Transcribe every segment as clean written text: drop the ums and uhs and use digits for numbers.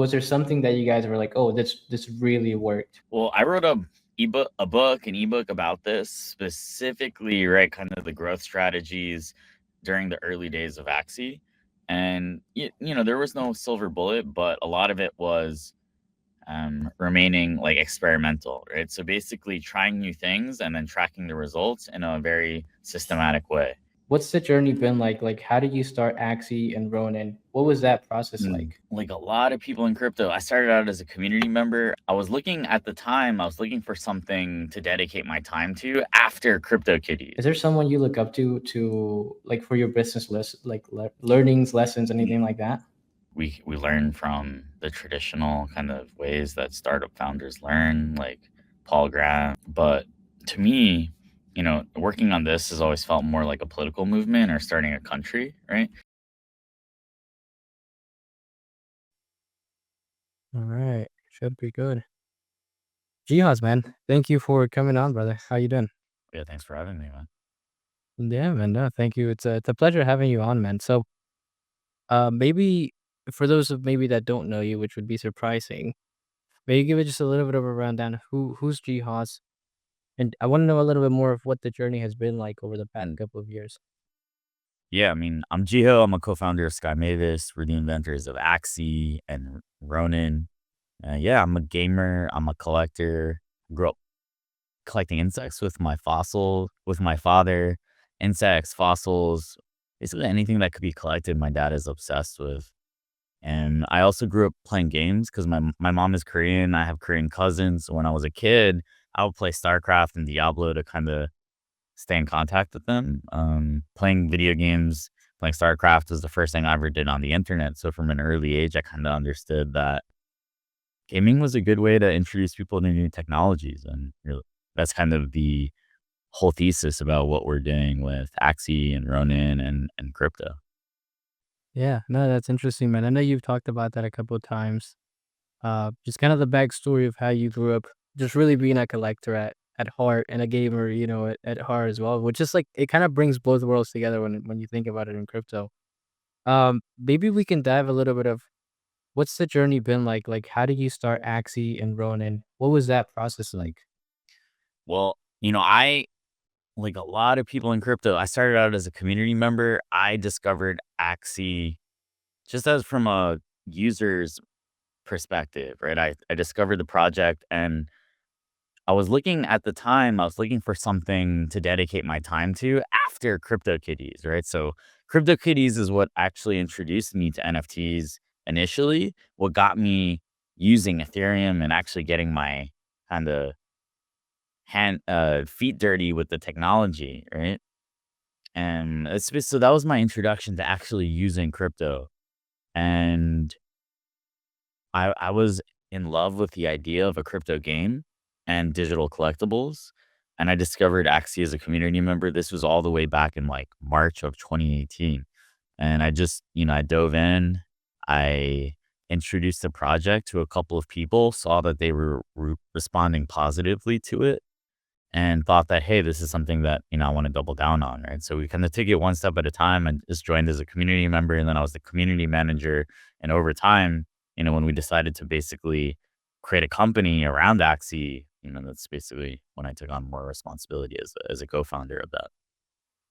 was there something that you guys were like, oh, this really worked? Well, I wrote an ebook about this specifically, right? Kind of the growth strategies during the early days of Axie. And there was no silver bullet, but a lot of it was remaining like experimental, right? So basically trying new things and then tracking the results in a very systematic way. What's the journey been like? Like, how did you start Axie and Ronin? What was that process like? Like a lot of people in crypto, I started out as a community member. At the time, I was looking for something to dedicate my time to after CryptoKitties. Is there someone you look up to like for your business like learnings, lessons, anything like that? We learn from the traditional kind of ways that startup founders learn, like Paul Graham. But to me, working on this has always felt more like a political movement or starting a country, right? All right, should be good. Jihoz, man, thank you for coming on, brother. How you doing? Yeah, thanks for having me, man. Yeah, man. No, thank you. It's a pleasure having you on, man. So, maybe for those of maybe that don't know you, which would be surprising, maybe give it just a little bit of a rundown. Who's Jihoz? And I want to know a little bit more of what the journey has been like over the past couple of years. Yeah, I mean, I'm Jiho. I'm a co-founder of Sky Mavis. We're the inventors of Axie and Ronin. Yeah, I'm a gamer. I'm a collector. Grew up collecting insects with my father. Insects, fossils, basically anything that could be collected. My dad is obsessed with. And I also grew up playing games because my mom is Korean. I have Korean cousins. So when I was a kid, I would play StarCraft and Diablo to kind of stay in contact with them. Playing video games, playing StarCraft was the first thing I ever did on the internet. So from an early age, I kind of understood that gaming was a good way to introduce people to new technologies. And that's kind of the whole thesis about what we're doing with Axie and Ronin and crypto. Yeah, no, that's interesting, man. I know you've talked about that a couple of times. Just kind of the backstory of how you grew up, just really being a collector at heart and a gamer, at heart as well, which is like it kind of brings both worlds together when you think about it in crypto. Maybe we can dive a little bit of what's the journey been like? Like, how did you start Axie and Ronin? What was that process like? Well, I like a lot of people in crypto. I started out as a community member. I discovered Axie just as from a user's perspective, right? I discovered the project and I was looking at the time, I was looking for something to dedicate my time to after CryptoKitties, right? So CryptoKitties is what actually introduced me to NFTs initially, what got me using Ethereum and actually getting my kind of feet dirty with the technology, right? And so that was my introduction to actually using crypto. And I was in love with the idea of a crypto game and digital collectibles. And I discovered Axie as a community member. This was all the way back in like March of 2018. And I just, I dove in. I introduced the project to a couple of people, saw that they were responding positively to it, and thought that, hey, this is something that, I want to double down on. Right. So we kind of took it one step at a time and just joined as a community member. And then I was the community manager. And over time, when we decided to basically create a company around Axie, that's basically when I took on more responsibility as a co-founder of that.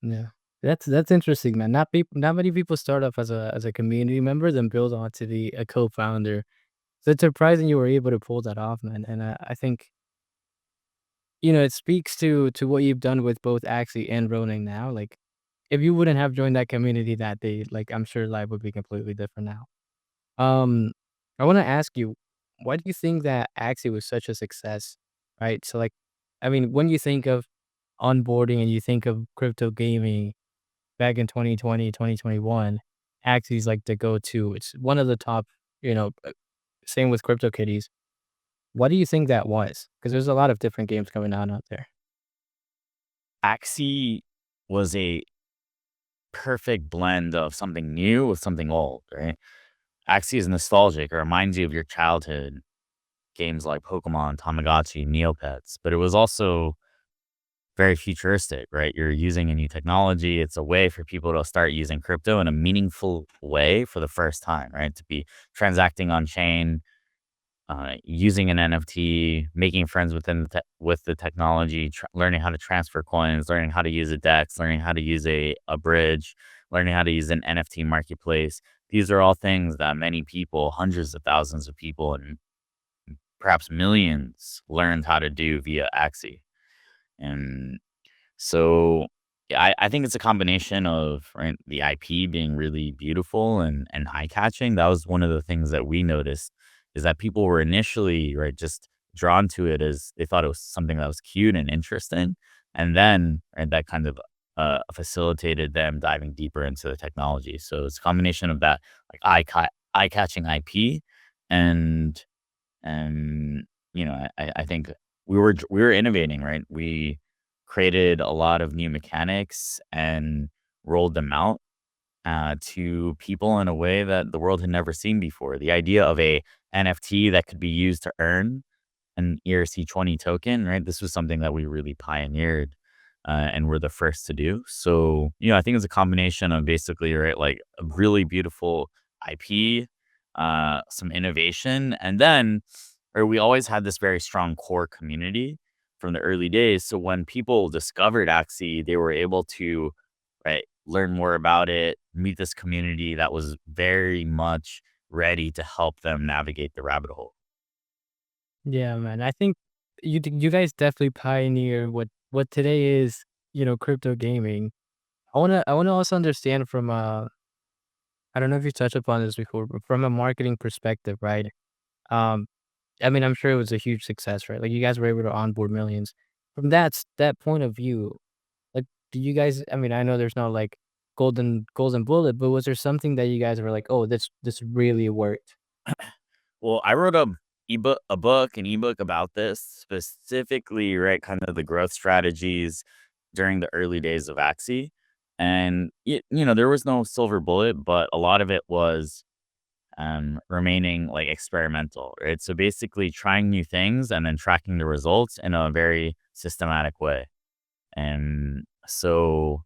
Yeah. That's interesting, man. Not many people start off as a community member, then build on to be a co-founder. So it's surprising you were able to pull that off, man. And I think it speaks to what you've done with both Axie and Ronin now. Like, if you wouldn't have joined that community that day, like I'm sure life would be completely different now. Um, I want to ask you, why do you think that Axie was such a success? Right. So, like, I mean, when you think of onboarding and you think of crypto gaming back in 2020, 2021, Axie's like the go-to. It's one of the top, same with CryptoKitties. What do you think that was? Because there's a lot of different games coming out there. Axie was a perfect blend of something new with something old, right? Axie is nostalgic. It reminds you of your childhood games like Pokemon, Tamagotchi, Neopets, but it was also very futuristic, right? You're using a new technology. It's a way for people to start using crypto in a meaningful way for the first time, right? To be transacting on chain, using an NFT, making friends within with the technology, learning how to transfer coins, learning how to use a DEX, learning how to use a bridge, learning how to use an NFT marketplace. These are all things that many people, hundreds of thousands of people, and perhaps millions learned how to do via Axie. And so yeah, I think it's a combination of, right, the IP being really beautiful and eye catching. That was one of the things that we noticed, is that people were initially, right, just drawn to it as they thought it was something that was cute and interesting. And then, right, that kind of facilitated them diving deeper into the technology. So it's a combination of that, like eye catching IP, and and I think we were innovating, right? We created a lot of new mechanics and rolled them out to people in a way that the world had never seen before. The idea of a NFT that could be used to earn an ERC20 token, right? This was something that we really pioneered, and we're the first to do. So, I think it's a combination of basically, right, like a really beautiful IP, some innovation, and then, or we always had this very strong core community from the early days. So when people discovered Axie, they were able to, right, learn more about it, meet this community that was very much ready to help them navigate the rabbit hole. Yeah, man. I think you guys definitely pioneer what today is, crypto gaming. I wanna also understand from I don't know if you touched upon this before, but from a marketing perspective, right? Um, I mean, I'm sure it was a huge success, right? Like you guys were able to onboard millions. From that point of view, like, do you guys? I mean, I know there's no like golden bullet, but was there something that you guys were like, oh, this really worked? Well, I wrote an ebook about this specifically, right? Kind of the growth strategies during the early days of Axie. And there was no silver bullet, but a lot of it was remaining like experimental, right? So basically trying new things and then tracking the results in a very systematic way. And so,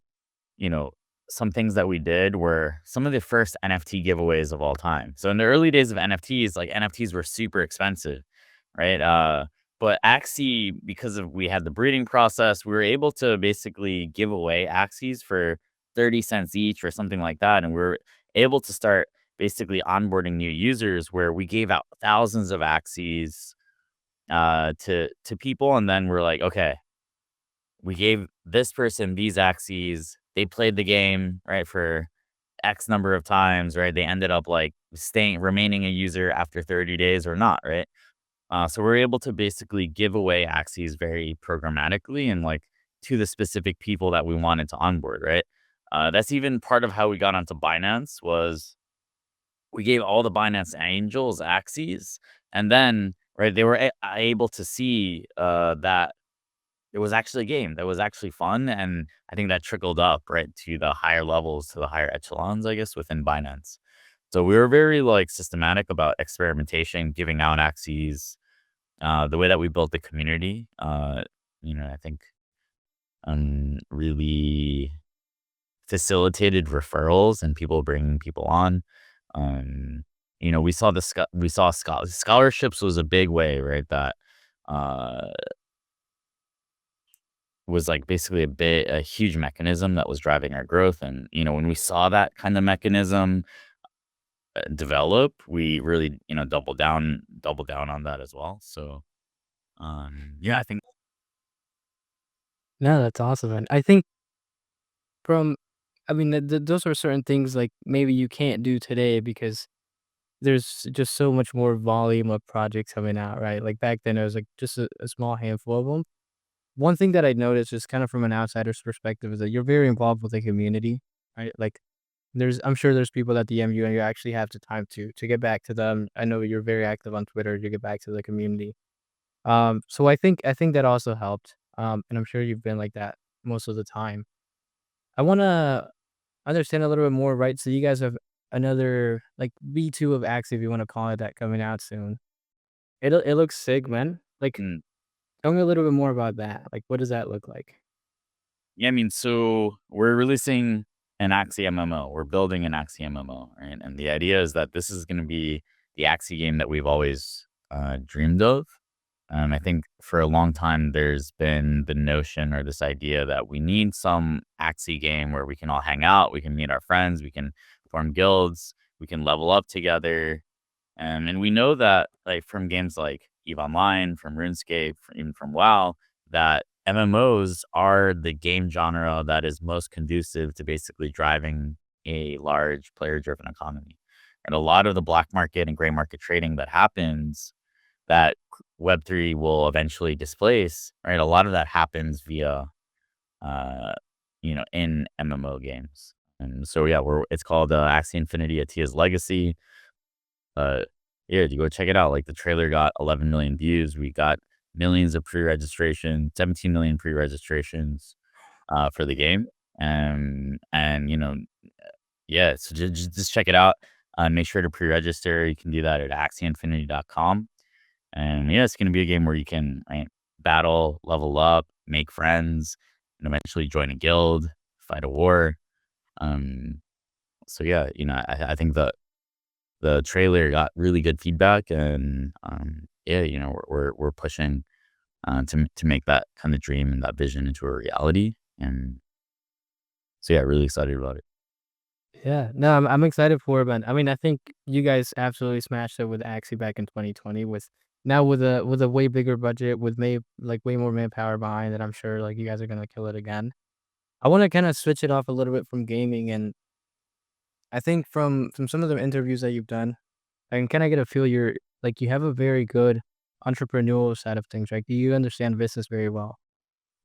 you know, some things that we did were some of the first NFT giveaways of all time. So in the early days of NFTs, like NFTs were super expensive, right? But Axie, because of we had the breeding process, we were able to basically give away Axies for 30 cents each or something like that. And we were able to start basically onboarding new users where we gave out thousands of Axies to people. And then we're like, okay, we gave this person these Axies. They played the game, right, for X number of times, right? They ended up like remaining a user after 30 days or not, right? So we're able to basically give away Axies very programmatically and like to the specific people that we wanted to onboard, right? That's even part of how we got onto Binance was we gave all the Binance Angels Axies, and then right they were able to see that it was actually a game that was actually fun, and I think that trickled up, right, to the higher levels, to the higher echelons, I guess, within Binance. So we were very, like, systematic about experimentation, giving out Axies, the way that we built the community, I think, really facilitated referrals and people bringing people on. We saw scholarships was a big way, right, that, uh was like basically a huge mechanism that was driving our growth. And, when we saw that kind of mechanism develop, we really, double down on that as well. So, yeah, I think. No, that's awesome, man. I think from I mean, those are certain things like maybe you can't do today because there's just so much more volume of projects coming out, right? Like back then, it was like just a small handful of them. One thing that I noticed, just kind of from an outsider's perspective, is that you're very involved with the community, right? Like, I'm sure there's people that DM you, and you actually have the time to get back to them. I know you're very active on Twitter. You get back to the community. So I think that also helped. And I'm sure you've been like that most of the time. I wanna understand a little bit more, right? So you guys have another like V2 of Axe, if you want to call it that, coming out soon. It looks sick, man. Like, mm, tell me a little bit more about that. Like, what does that look like? Yeah, I mean, so we're releasing an Axie MMO. We're building an Axie MMO, right? And the idea is that this is going to be the Axie game that we've always dreamed of. I think for a long time, there's been the notion or this idea that we need some Axie game where we can all hang out, we can meet our friends, we can form guilds, we can level up together. And we know that, like, from games like EVE Online, from RuneScape, even from WoW, that MMOs are the game genre that is most conducive to basically driving a large player-driven economy. And a lot of the black market and gray market trading that happens that Web3 will eventually displace, right? A lot of that happens via, uh, in MMO games. And so, yeah, it's called Axie Infinity, Atia's Legacy. Uh, yeah, you go check it out. Like the trailer got 11 million views. We got millions of pre-registration, 17 million pre-registrations for the game. And yeah, so just check it out. Make sure to pre-register. You can do that at axieinfinity.com. And yeah, it's going to be a game where you can, right, battle, level up, make friends, and eventually join a guild, fight a war. Um, so yeah, I think the trailer got really good feedback, and yeah, we're pushing to make that kind of dream and that vision into a reality. And so yeah, really excited about it. Yeah, no, I'm excited for it, man. I mean, I think you guys absolutely smashed it with Axie back in 2020. With now with a way bigger budget, with way more manpower behind it, I'm sure like you guys are gonna kill it again. I want to kind of switch it off a little bit from gaming, and I think from some of the interviews that you've done, I can kind of get a feel you're like you have a very good entrepreneurial side of things, right? You understand business very well.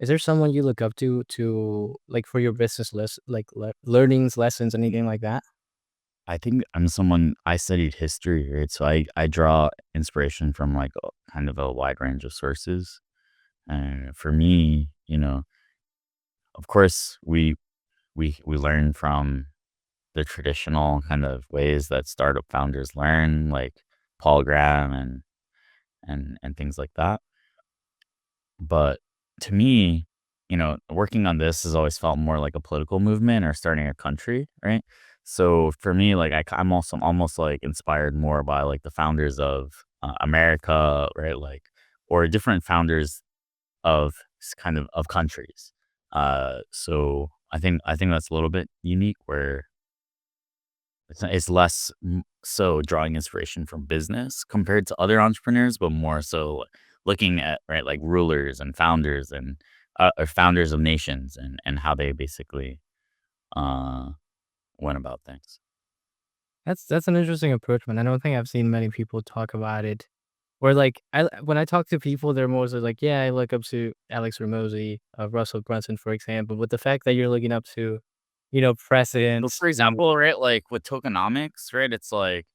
Is there someone you look up to like for your business list, like learnings, lessons, anything like that? I think I studied history, right? So I draw inspiration from like kind of a wide range of sources. And for me, of course, we learn from the traditional kind of ways that startup founders learn, like Paul Graham and things like that. But to me, working on this has always felt more like a political movement or starting a country, right? So for me, like I'm also almost like inspired more by like the founders of America, right? Like or different founders of kind of countries. So I think that's a little bit unique where it's less so drawing inspiration from business compared to other entrepreneurs, but more so looking at, right, like rulers and founders and or founders of nations and how they basically uh, went about things. That's an interesting approach, man. I don't think I've seen many people talk about it. Where like when I talk to people, they're mostly like, yeah, I look up to Alex Ramosi, Russell Brunson, for example. But the fact that you're looking up to, So, presidents, for example, right, like with tokenomics, right, it's like,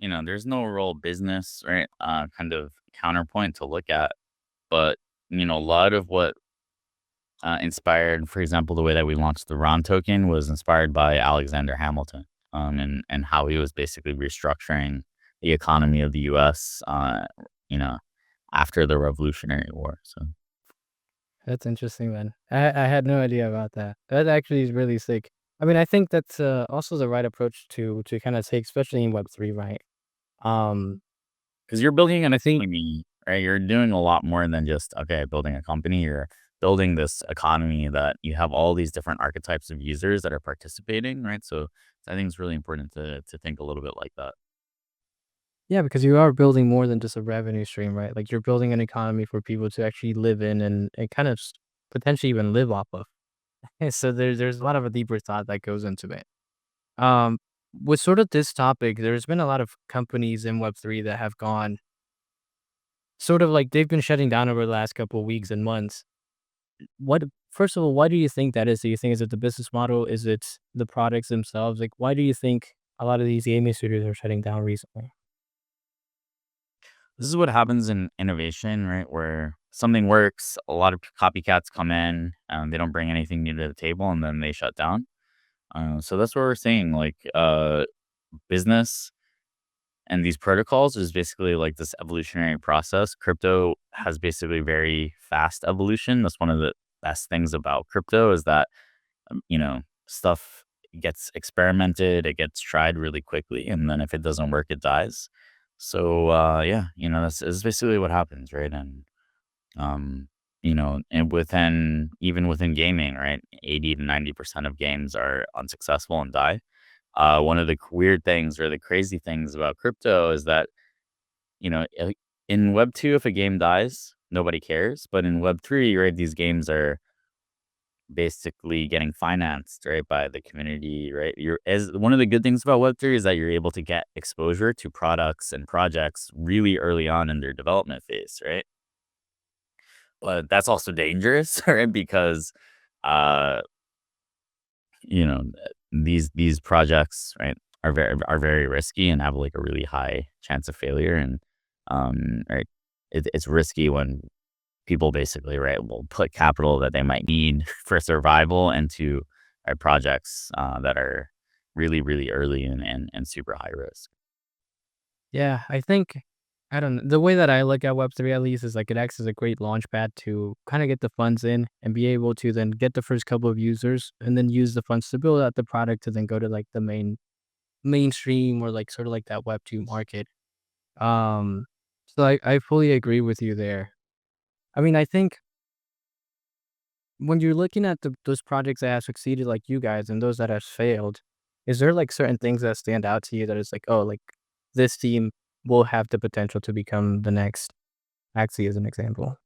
there's no real business, right, kind of counterpoint to look at. But, a lot of what inspired, for example, the way that we launched the RON token was inspired by Alexander Hamilton, and how he was basically restructuring the economy of the U.S. You know, after the Revolutionary War. So that's interesting, man. I had no idea about that. That actually is really sick. I mean, I think that's also the right approach to kind of take, especially in Web3, right? Um, because you're building an I think economy, right? You're doing a lot more than just okay, building a company. You're building this economy that you have all these different archetypes of users that are participating, right? So I think it's really important to think a little bit like that. yeah, because you are building more than just a revenue stream, right? Like you're building an economy for people to actually live in and kind of potentially even live off of. So there's a lot of a deeper thought that goes into it. Um, with sort of this topic, there's been a lot of companies in Web3 that have gone sort of like they've been shutting down over the last couple of weeks and months. What, first of all, why do you think that is? Do you think is it the business model? Is it the products themselves? Like, why do you think a lot of these gaming studios are shutting down recently? This is what happens in innovation, right? Where something works, a lot of copycats come in, and they don't bring anything new to the table, and then they shut down. So that's what we're saying. Like, business and these protocols is basically like this evolutionary process. Crypto has basically very fast evolution. best things about crypto is that stuff gets experimented, it gets tried really quickly, and then if it doesn't work, it dies. So yeah, that's basically what happens, right? And um, and even within gaming, right, 80 to 90% of games are unsuccessful and die. One of the weird things or the crazy things about crypto is that in Web 2, if a game dies, nobody cares. But in Web 3, right, these games are basically getting financed, right, by the community, right? You're as one of the good things about Web 3 is that you're able to get exposure to products and projects really early on in their development phase, right? But that's also dangerous, right? Because uh, you know, these projects, right, are very risky and have like a really high chance of failure. And right, it's risky when people basically, right, will put capital that they might need for survival into projects that are really, really early and super high risk. Yeah, I think I don't know. The way that I look at Web3 at least is like it acts as a great launch pad to kind of get the funds in and be able to then get the first couple of users and then use the funds to build out the product to then go to like the mainstream or like sort of like that Web2 market. Um, so I fully agree with you there. I mean, I think when you're looking at those projects that have succeeded like you guys and those that have failed, is there like certain things that stand out to you that is like, oh, like this team will have the potential to become the next Axie as an example?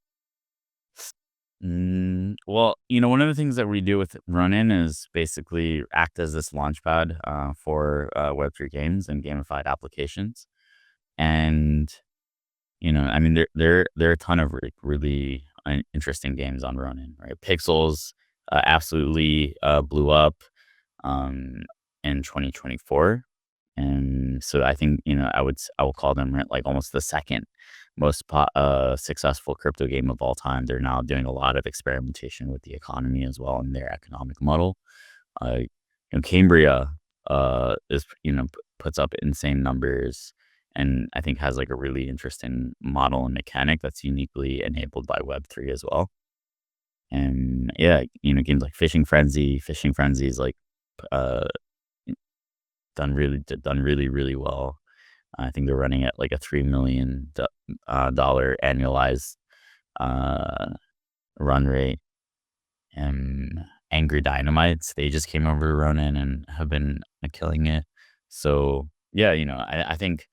Well, one of the things that we do with Ronin is basically act as this launchpad for Web3 games and gamified applications. And I mean, there are a ton of really interesting games on Ronin, right? Pixels absolutely blew up um, in 2024, and so I think I will call them, right, like almost the second most successful crypto game of all time. They're now doing a lot of experimentation with the economy as well in their economic model. Cambria is puts up insane numbers and I think has like a really interesting model and mechanic that's uniquely enabled by Web 3 as well. And yeah, games like Fishing Frenzy is like uh done really really well. I think they're running at like a $3 million annualized uh run rate. And Angry Dynamites, they just came over to Ronin and have been killing it. So yeah, I think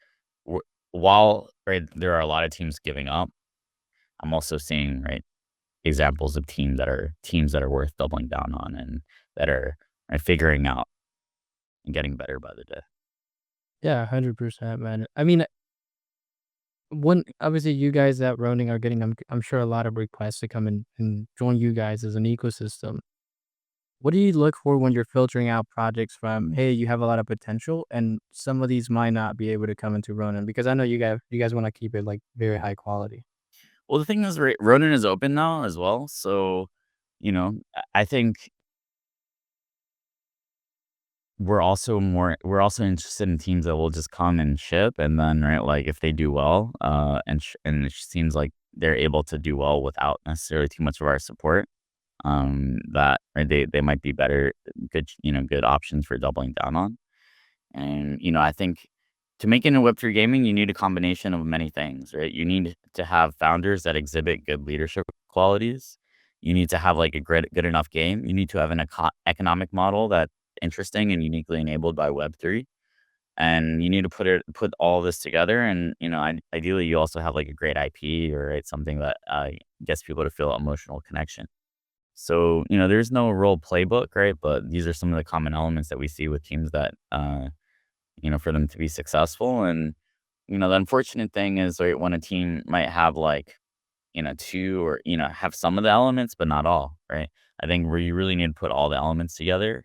w- while right there are a lot of teams giving up, I'm also seeing right examples of teams that are worth doubling down on and that are right, figuring out and getting better by the day. Yeah, 100%, man. I mean, when obviously you guys at Ronin are getting, I'm sure a lot of requests to come in and join you guys as an ecosystem. What do you look for when you're filtering out projects from, hey, you have a lot of potential, and some of these might not be able to come into Ronin? Because I know you guys want to keep it like very high quality. Well, the thing is, right, Ronin is open now as well, so I think we're also interested in teams that will just come and ship and then right like if they do well and it seems like they're able to do well without necessarily too much of our support that right, they might be good options for doubling down on. And I think to make it in Web3 gaming you need a combination of many things, right? You need to have founders that exhibit good leadership qualities. You need to have like a good enough game. You need to have an economic model that's interesting and uniquely enabled by Web 3, and you need to put all this together. And ideally you also have like a great IP or right, something that gets people to feel emotional connection. So there's no role playbook, right? But these are some of the common elements that we see with teams that for them to be successful. And the unfortunate thing is right when a team might have like two or have some of the elements but not all, right? I think where you really need to put all the elements together.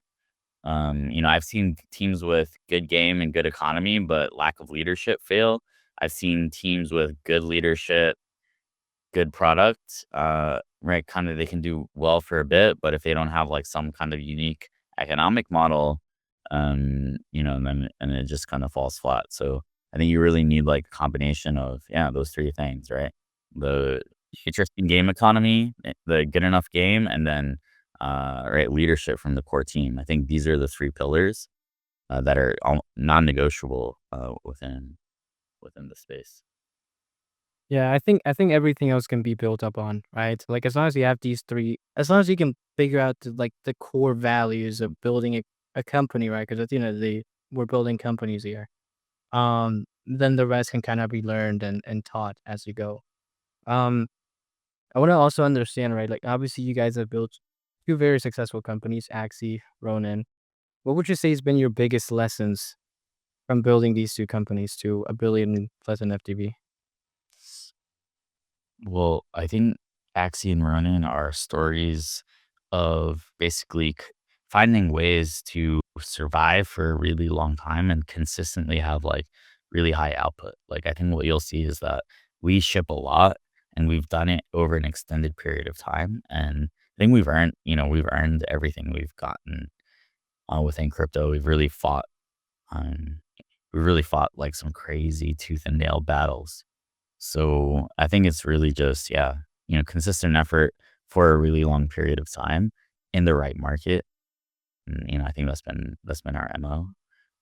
I've seen teams with good game and good economy, but lack of leadership fail. I've seen teams with good leadership, good product, right? Kind of they can do well for a bit, but if they don't have like some kind of unique economic model, then it just kind of falls flat. So I think you really need like a combination of those three things, right? The interesting game economy, the good enough game, and then right, leadership from the core team. I think these are the 3 pillars that are non-negotiable within the space. Yeah, I think everything else can be built up on, right? Like as long as you have these 3, as long as you can figure out the core values of building a company, right? Because at the end of the day, we're building companies here. Then the rest can kind of be learned and taught as you go. Um, I want to also understand, right? Like obviously you guys have built 2 very successful companies, Axie, Ronin. What would you say has been your biggest lessons from building these 2 companies to a billion plus in FTV? Well, I think Axie and Ronin are stories of basically finding ways to survive for a really long time and consistently have like really high output. Like I think what you'll see is that we ship a lot and we've done it over an extended period of time. And I think we've earned everything we've gotten within crypto. Um, we really fought like some crazy tooth and nail battles. So I think it's really just, yeah, consistent effort for a really long period of time in the right market. And, I think that's been our MO.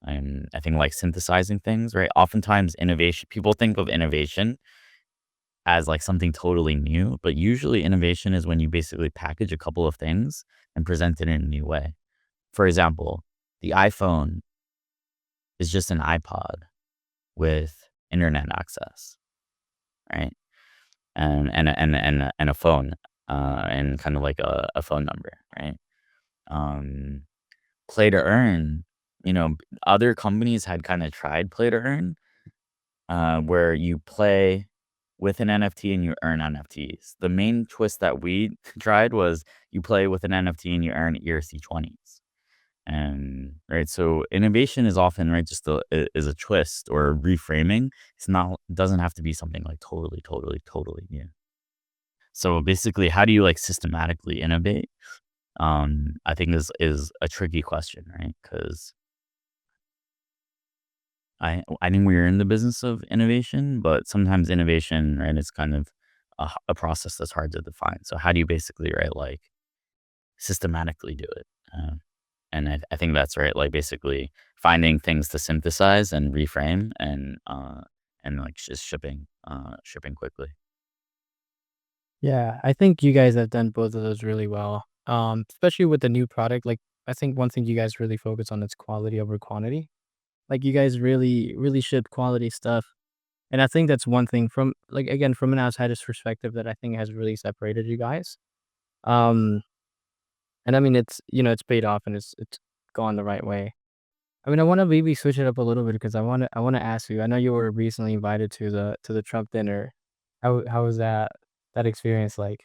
And I think like synthesizing things, right? Oftentimes innovation, people think of innovation as like something totally new, but usually innovation is when you basically package a couple of things and present it in a new way. For example, the iPhone is just an iPod with internet access, right? And a phone, and kind of like a phone number, right? Um, Play to earn, other companies had kind of tried play to earn, where you play with an NFT and you earn NFTs. The main twist that we tried was you play with an NFT and you earn ERC20s. And right, so innovation is often right just is a twist or a reframing. It's not doesn't have to be something like totally new. So basically, how do you like systematically innovate? I think is a tricky question, right? Because I think we're in the business of innovation, but sometimes innovation, right, is kind of a process that's hard to define. So how do you basically, right, like systematically do it? And I think that's right, like basically finding things to synthesize and reframe and like just shipping quickly. Yeah, I think you guys have done both of those really well. Especially with the new product. Like, I think one thing you guys really focus on is quality over quantity. Like, you guys really, really ship quality stuff, and I think that's one thing from like again from an outsider's perspective that I think has really separated you guys. Um, and I mean it's it's paid off and it's gone the right way. I mean, I want to maybe switch it up a little bit because I want to ask you. I know you were recently invited to the Trump dinner. How was that experience like?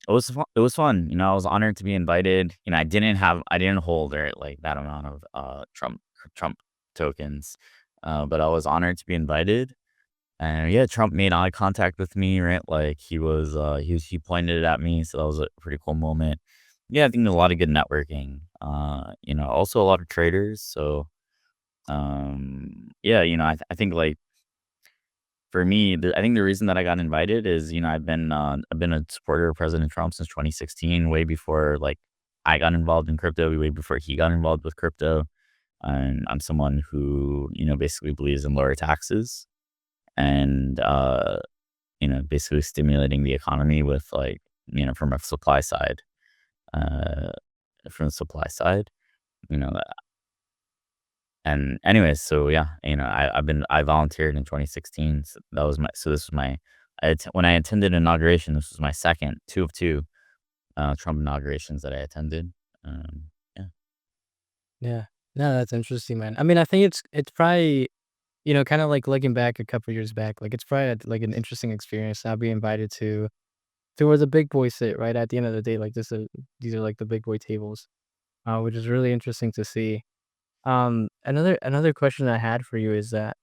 It was fun. I was honored to be invited. I didn't hold right like that amount of Trump tokens, but I was honored to be invited. And yeah, Trump made eye contact with me, right? Like he pointed it at me, so that was a pretty cool moment. Yeah, I think there's a lot of good networking. Also a lot of traders. So yeah, I think like for me, I think the reason that I got invited is, I've been a supporter of President Trump since 2016, way before like I got involved in crypto, way before he got involved with crypto. And I'm someone who, basically believes in lower taxes and basically stimulating the economy with like, from a supply side. Uh from the supply side, you know, and anyways, so yeah, I volunteered in 2016. So this was my when I attended inauguration. This was my second two of two Trump inaugurations that I attended. Yeah, Yeah. No, that's interesting, man. I mean, I think it's probably, kind of like looking back a couple years back, like it's probably like an interesting experience now being invited to where the big boys sit, right? At the end of the day, like these are like the big boy tables, which is really interesting to see. Another question I had for you is that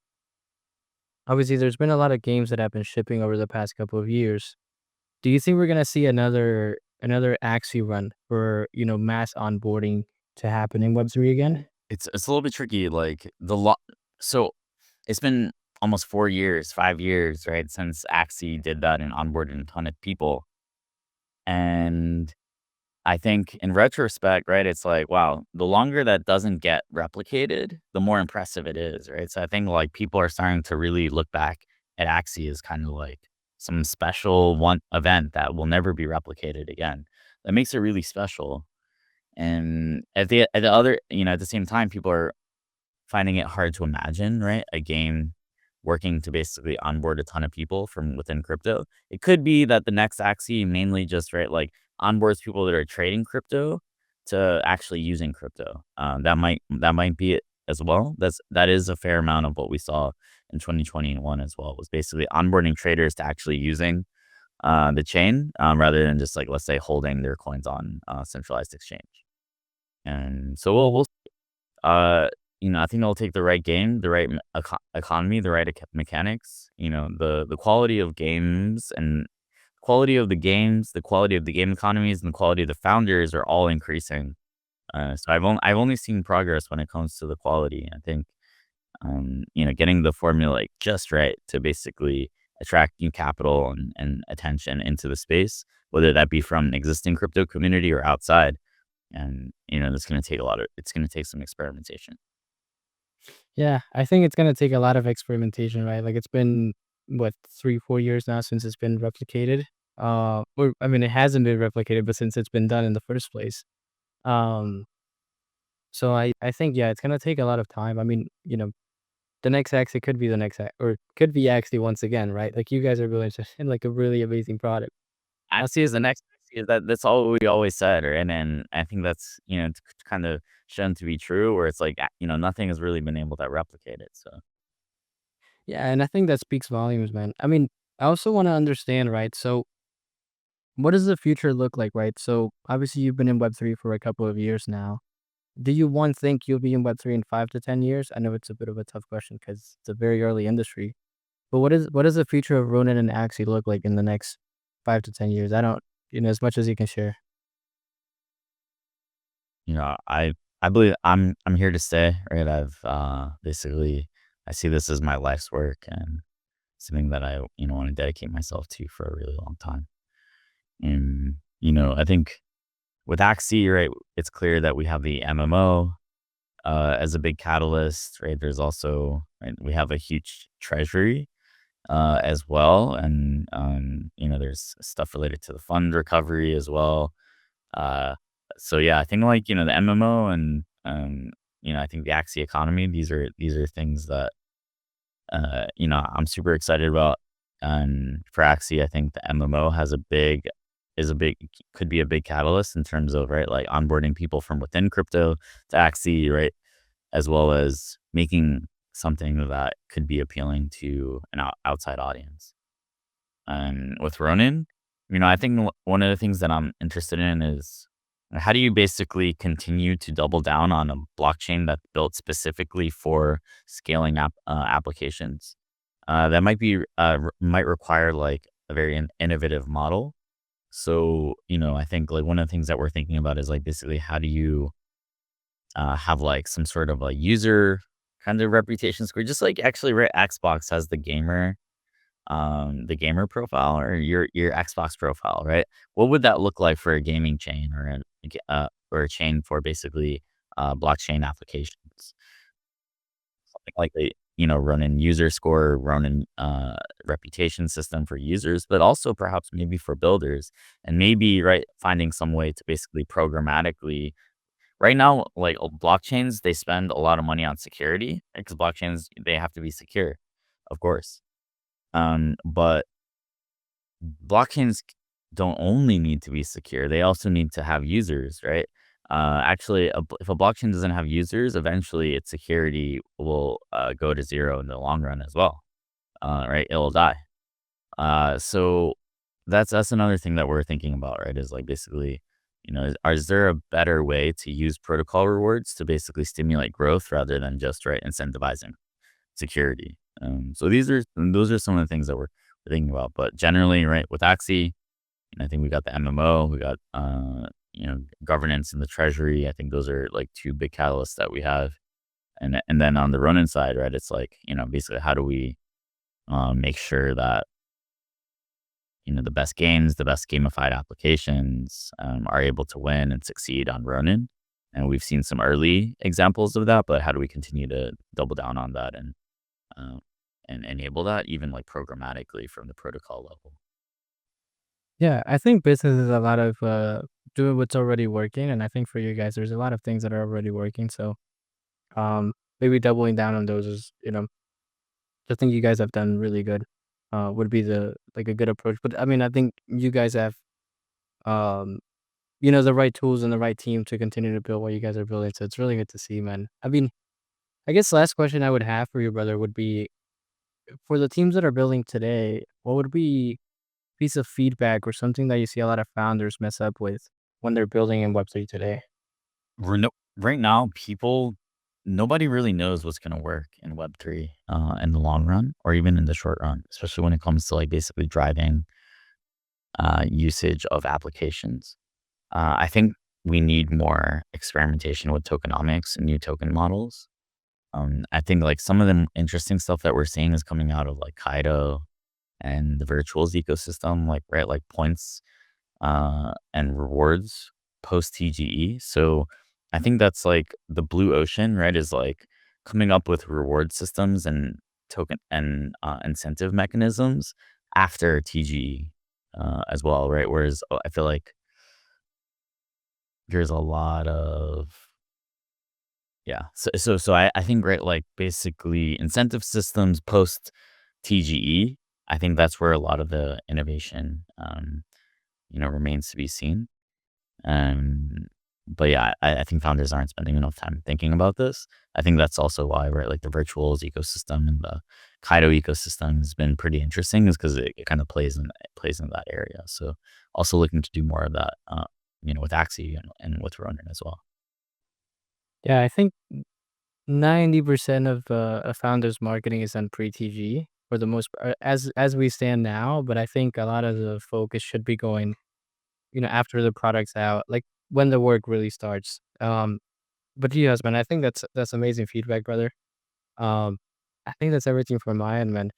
obviously there's been a lot of games that have been shipping over the past couple of years. Do you think we're gonna see another Axie run for mass onboarding to happen in Web3 again? it's a little bit tricky. Like the lot, so it's been almost 4 years, 5 years, right, since Axie did that and onboarded a ton of people. And I think in retrospect, right, it's like, wow, the longer that doesn't get replicated, the more impressive it is, right? So I think like people are starting to really look back at Axie as kind of like some special one event that will never be replicated again. That makes it really special. And at the other, at the same time, people are finding it hard to imagine, right? A game working to basically onboard a ton of people from within crypto. It could be that the next Axie mainly just, right, like onboards people that are trading crypto to actually using crypto. That might be it as well. That is a fair amount of what we saw in 2021 as well, was basically onboarding traders to actually using the chain, rather than just like, let's say, holding their coins on centralized exchange. And so we'll I think it'll take the right game, the right economy, the right mechanics. The quality of games and quality of the games, the quality of the game economies, and the quality of the founders are all increasing. So I've only seen progress when it comes to the quality. I think getting the formula like just right to basically attract new capital and attention into the space, whether that be from an existing crypto community or outside. And that's going to take it's going to take some experimentation. Yeah, I think it's gonna take a lot of experimentation, right? Like, it's been, what, 3, 4 years now since it's been replicated? Or I mean, it hasn't been replicated, but since it's been done in the first place. Um, so I think, yeah, it's gonna take a lot of time. I mean, the next Axie could be the next or could be Axie once again, right? Like, you guys are building like, a really amazing product. Axie is the next Axie. That's all we always said, right? And I think that's kind of shown to be true, where it's like nothing has really been able to replicate it. So Yeah, and I think that speaks volumes, man. I mean, I also wanna understand, right? So what does the future look like, right? So obviously you've been in Web3 for a couple of years now. Do you one think you'll be in Web3 in 5 to 10 years? I know it's a bit of a tough question because it's a very early industry. But what does the future of Ronin and Axie look like in the next 5 to 10 years? I don't, as much as you can share. I believe I'm here to stay, right? I've basically I see this as my life's work and something that I want to dedicate myself to for a really long time. And I think with Axie, right, it's clear that we have the MMO as a big catalyst, right? There's also, right, we have a huge treasury as well, and there's stuff related to the fund recovery as well. Uh, so yeah, I think like the MMO and I think the Axie economy. These are things that I'm super excited about. And for Axie, I think the MMO could be a big catalyst in terms of, right, like onboarding people from within crypto to Axie, right, as well as making something that could be appealing to an outside audience. And with Ronin, I think one of the things that I'm interested in is how do you basically continue to double down on a blockchain that's built specifically for scaling applications that might require like a very innovative model. So I think like one of the things that we're thinking about is like basically how do you have like some sort of like user kind of reputation score, just like actually, right, Xbox has the gamer profile or your Xbox profile, right? What would that look like for a gaming chain or a chain for basically blockchain applications? Something like a Ronin user score, Ronin reputation system for users, but also perhaps maybe for builders, and maybe, right, finding some way to basically programmatically. Right now, like blockchains, they spend a lot of money on security because blockchains, they have to be secure, of course. But blockchains don't only need to be secure; they also need to have users, right? Actually, if a blockchain doesn't have users, eventually its security will go to zero in the long run as well. Right? It'll die. So that's another thing that we're thinking about, right? Is like basically, is there a better way to use protocol rewards to basically stimulate growth rather than just, right, incentivizing security? So those are some of the things that we're thinking about. But generally, right, with Axie, I think we got the MMO, we got governance in the treasury. I think those are like two big catalysts that we have. And then on the Ronin side, right, it's like basically how do we make sure that the best games, the best gamified applications are able to win and succeed on Ronin. And we've seen some early examples of that, but how do we continue to double down on that and enable that even like programmatically from the protocol level? Yeah, I think business is a lot of doing what's already working, and I think for you guys, there's a lot of things that are already working. So, maybe doubling down on those is, I think you guys have done really good. Would be the like a good approach. But I mean, I think you guys have um, the right tools and the right team to continue to build what you guys are building. So it's really good to see, man. I mean, I guess last question I would have for your brother would be for the teams that are building today, what would be piece of feedback or something that you see a lot of founders mess up with when they're building in Web3 today? Right now, nobody really knows what's going to work in Web3 in the long run or even in the short run, especially when it comes to like basically driving usage of applications. I think we need more experimentation with tokenomics and new token models. I think like some of the interesting stuff that we're seeing is coming out of like Kaido and the virtuals ecosystem, like right, like points and rewards post TGE. So I think that's like the blue ocean, right? Is like coming up with reward systems and token and incentive mechanisms after TGE as well, right? Whereas I feel like there's a lot of I think right, like basically incentive systems post TGE. I think that's where a lot of the innovation remains to be seen. Um, but yeah, I think founders aren't spending enough time thinking about this. I think that's also why, right, like the virtuals ecosystem and the Kaido ecosystem has been pretty interesting, is because it kind of plays in that area. So also looking to do more of that, with Axie and with Ronin as well. Yeah, I think 90% of a founder's marketing is on pre-TG for the most part, as we stand now. But I think a lot of the focus should be going, after the product's out, like when the work really starts. But yes, man, I think that's amazing feedback, brother. Um, I think that's everything from my end, man.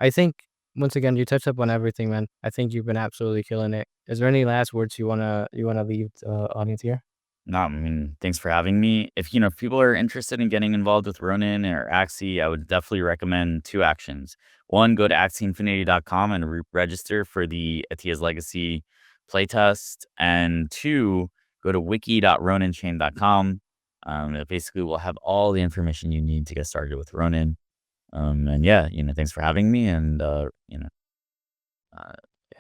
I think once again you touched up on everything, man. I think you've been absolutely killing it. Is there any last words you wanna leave audience here? No, I mean, thanks for having me. If people are interested in getting involved with Ronin or Axie, I would definitely recommend two actions. One, go to axieinfinity.com and register for the Atia's Legacy playtest. And two, go to wiki.roninchain.com. It basically will have all the information you need to get started with Ronin. And yeah, thanks for having me. And, uh,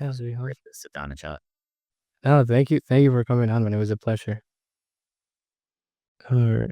Yeah, sweetheart. great to sit down and chat. Oh, thank you for coming on, man. It was a pleasure. All right.